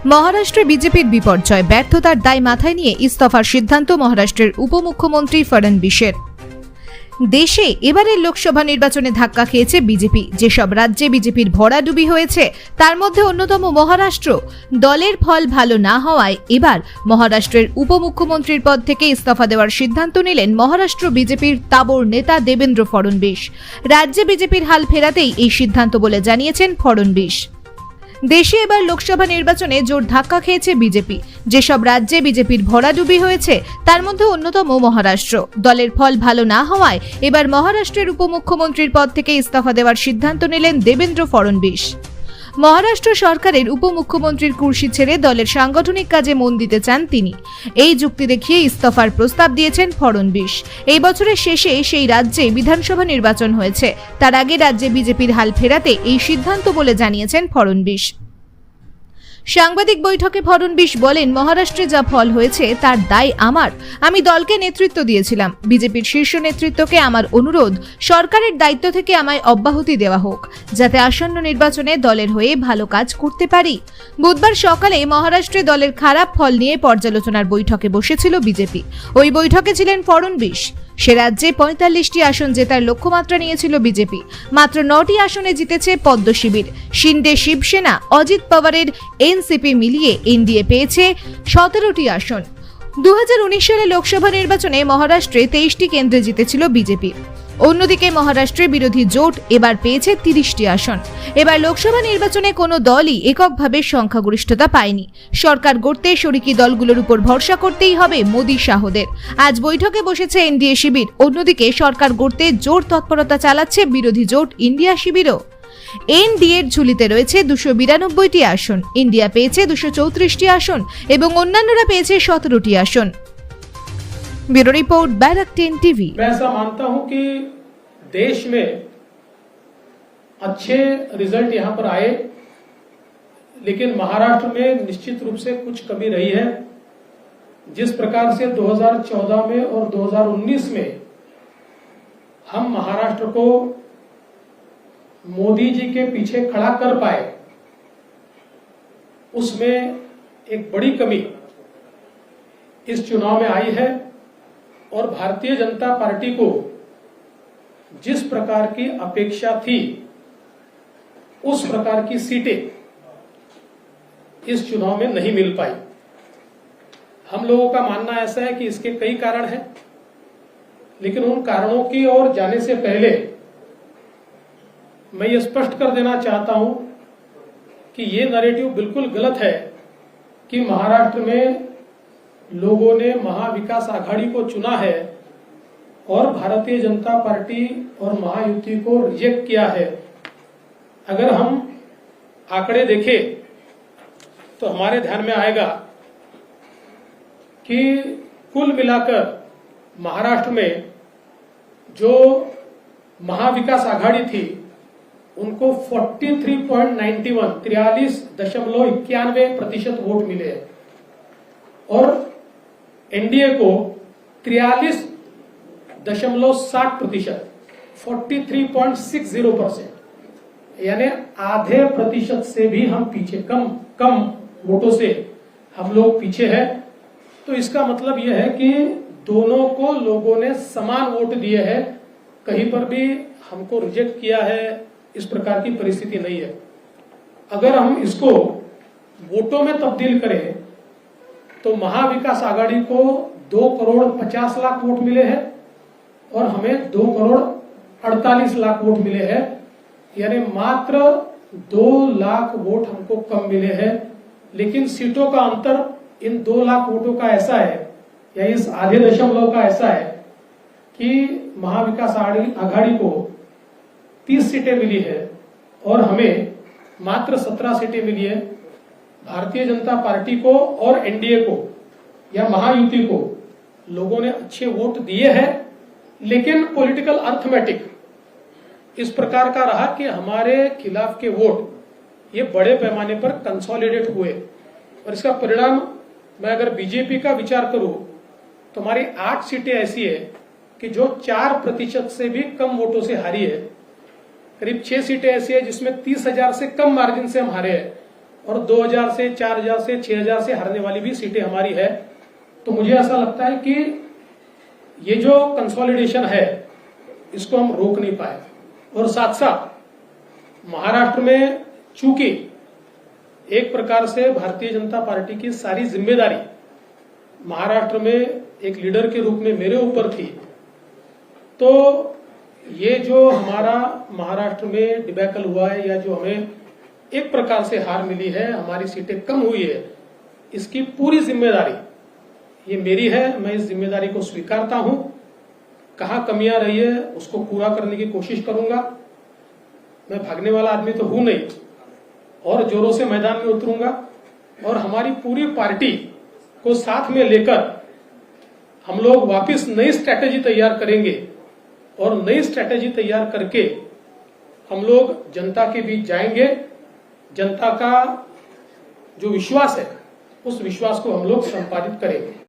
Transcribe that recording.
মহারাষ্ট্রে বিজেপির বিপর্যয়, ব্যর্থতার দায় মাথায় নিয়ে ইস্তফার সিদ্ধান্ত মহারাষ্ট্রের উপমুখ্যমন্ত্রী ফড়নবীশের। দেশে এবারের লোকসভা নির্বাচনে ধাক্কা খেয়েছে বিজেপি। যেসব রাজ্যে বিজেপির ভরাডুবি হয়েছে তার মধ্যে অন্যতম মহারাষ্ট্র। দলের ফল ভালো না হওয়ায় এবার মহারাষ্ট্রের উপমুখ্যমন্ত্রীর পদ থেকে ইস্তফা দেওয়ার সিদ্ধান্ত নিলেন মহারাষ্ট্র বিজেপির তাবড় নেতা দেবেন্দ্র ফড়নবীশ। রাজ্যে বিজেপির হাল ফেরাতেই এই সিদ্ধান্ত বলে জানিয়েছেন ফড়নবীশ। দেশে এবার লোকসভা নির্বাচনে জোর ধাক্কা খেয়েছে বিজেপি। যেসব রাজ্যে বিজেপির ভরাডুবি হয়েছে তার মধ্যে অন্যতম মহারাষ্ট্র। দলের ফল ভালো না হওয়ায় এবার মহারাষ্ট্রের উপমুখ্যমন্ত্রীর পদ থেকে ইস্তফা দেওয়ার সিদ্ধান্ত নিলেন দেবেন্দ্র ফড়নবীশ। মহারাষ্ট্র সরকারের উপমুখ্যমন্ত্রীর কুর্সি ছেড়ে দলের সাংগঠনিক কাজে মন দিতে চান তিনি। এই যুক্তি দেখিয়ে ইস্তফার প্রস্তাব দিয়েছেন ফড়নবীশ। এই বছরের শেষে সেই রাজ্যে বিধানসভা নির্বাচন হয়েছে। তার আগে রাজ্যে বিজেপির হাল ফেরাতে এই সিদ্ধান্ত বলে জানিয়েছেন ফড়নবীশ। সাংবাদিক বৈঠকে ফড়নবীশ বলেন, মহারাষ্ট্রে যা ফল হয়েছে তার দায় আমার। আমি দলকে নেতৃত্ব দিয়েছিলাম। বিজেপির শীর্ষ নেতৃত্বকে আমার অনুরোধ, সরকারের দায়িত্ব থেকে আমায় অব্যাহতি দেওয়া হোক, যাতে আসন্ন নির্বাচনে দলের হয়ে ভালো কাজ করতে পারি। বুধবার সকালে মহারাষ্ট্রে দলের খারাপ ফল নিয়ে পর্যালোচনার বৈঠকে বসেছিল বিজেপি। ওই বৈঠকে ছিলেন ফড়নবীশ। সে রাজ্যে ৪৫টি আসন জেতার লক্ষ্যমাত্রা নিয়েছিল বিজেপি। মাত্র ৯টি আসনে জিতেছে পদ্ম শিবির। শিন্ডে শিবসেনা, অজিত পাওয়ারের এনসিপি মিলিয়ে এনডিএ পেয়েছে ১৭টি আসন। ২০১৯ সালে লোকসভা নির্বাচনে মহারাষ্ট্রে ২৩টি কেন্দ্রে জিতেছিল বিজেপি। অন্যদিকে মহারাষ্ট্রে বিরোধী জোট এবার পেয়েছে ৩০টি আসন। এবার লোকসভা নির্বাচনে কোনো দলই এককভাবে সংখ্যাগরিষ্ঠতা পায়নি। সরকার গড়তে শরিকি দলগুলোর উপর ভরসা করতেই হবে মোদি শাহদের। আজ বৈঠকে বসেছে এনডিএ শিবির। অন্যদিকে সরকার গড়তে জোর তৎপরতা চালাচ্ছে বিরোধী জোট ইন্ডিয়া শিবিরও। এনডিএর ঝুলিতে রয়েছে ২৯২টি আসন, ইন্ডিয়া পেয়েছে ২৩৪টি আসন এবং অন্যান্যরা পেয়েছে ১৭টি আসন। Bureau report barrack 10 TV. मैं ऐसा मानता हूं कि देश में अच्छे रिजल्ट यहां पर आए, लेकिन महाराष्ट्र में निश्चित रूप से कुछ कमी रही है। जिस प्रकार से 2014 में और 2019 में हम महाराष्ट्र को मोदी जी के पीछे खड़ा कर पाए, उसमें एक बड़ी कमी इस चुनाव में आई है। और भारतीय जनता पार्टी को जिस प्रकार की अपेक्षा थी उस प्रकार की सीटें इस चुनाव में नहीं मिल पाई। हम लोगों का मानना ऐसा है कि इसके कई कारण हैं, लेकिन उन कारणों की ओर जाने से पहले मैं ये स्पष्ट कर देना चाहता हूं कि ये नैरेटिव बिल्कुल गलत है कि महाराष्ट्र में लोगों ने महाविकास आघाड़ी को चुना है और भारतीय जनता पार्टी और महायुति को रिजेक्ट किया है। अगर हम आंकड़े देखें तो हमारे ध्यान में आएगा कि कुल मिलाकर महाराष्ट्र में जो महाविकास आघाड़ी थी उनको 43.91 वोट मिले हैं और एनडीए को 43.60%, 43.60%, यानी आधे प्रतिशत से भी हम पीछे, कम वोटों से हम लोग पीछे हैं। तो इसका मतलब यह है कि दोनों को लोगों ने समान वोट दिए हैं, कहीं पर भी हमको रिजेक्ट किया है, इस प्रकार की परिस्थिति नहीं है। अगर हम इसको वोटों में तब्दील करें तो महाविकास आघाड़ी को 2,50,00,000 वोट मिले हैं और हमें 2,48,00,000 वोट मिले हैं, यानी मात्र 2 लाख वोट हमको कम मिले हैं। लेकिन सीटों का अंतर इन 2 लाख वोटों का ऐसा है, या इस आधे दशमलव का ऐसा है कि महाविकास आघाड़ी को 30 सीटें मिली है और हमें मात्र 17 सीटें मिली है। भारतीय जनता पार्टी को और एनडीए को या महायुति को लोगों ने अच्छे वोट दिए हैं, लेकिन पॉलिटिकल अर्थमेटिक इस प्रकार का रहा कि हमारे खिलाफ के वोट ये बड़े पैमाने पर कंसोलिडेट हुए और इसका परिणाम मैं अगर बीजेपी का विचार करूं तो हमारी 8 सीटें ऐसी है कि जो 4% से भी कम वोटों से हारी है। करीब 6 सीटें ऐसी है जिसमें 30,000 से कम मार्जिन से हम हारे हैं और 2000 से 4000 से 6000 से हारने वाली भी सीटें हमारी है। तो मुझे ऐसा लगता है कि ये जो कंसोलिडेशन है इसको हम रोक नहीं पाए। और साथ साथ महाराष्ट्र में चूंकि एक प्रकार से भारतीय जनता पार्टी की सारी जिम्मेदारी महाराष्ट्र में एक लीडर के रूप में मेरे ऊपर थी, तो ये जो हमारा महाराष्ट्र में डिबैकल हुआ है या जो हमें एक प्रकार से हार मिली है, हमारी सीटें कम हुई है, इसकी पूरी जिम्मेदारी ये मेरी है। मैं इस जिम्मेदारी को स्वीकारता हूं। कहां कमियां रही है उसको पूरा करने की कोशिश करूंगा। मैं भागने वाला आदमी तो हूं नहीं और जोरों से मैदान में उतरूंगा और हमारी पूरी पार्टी को साथ में लेकर हम लोग वापस नई स्ट्रैटेजी तैयार करेंगे और नई स्ट्रैटेजी तैयार करके हम लोग जनता के बीच जाएंगे। जनता का जो विश्वास है उस विश्वास को हम लोग संपादित करेंगे।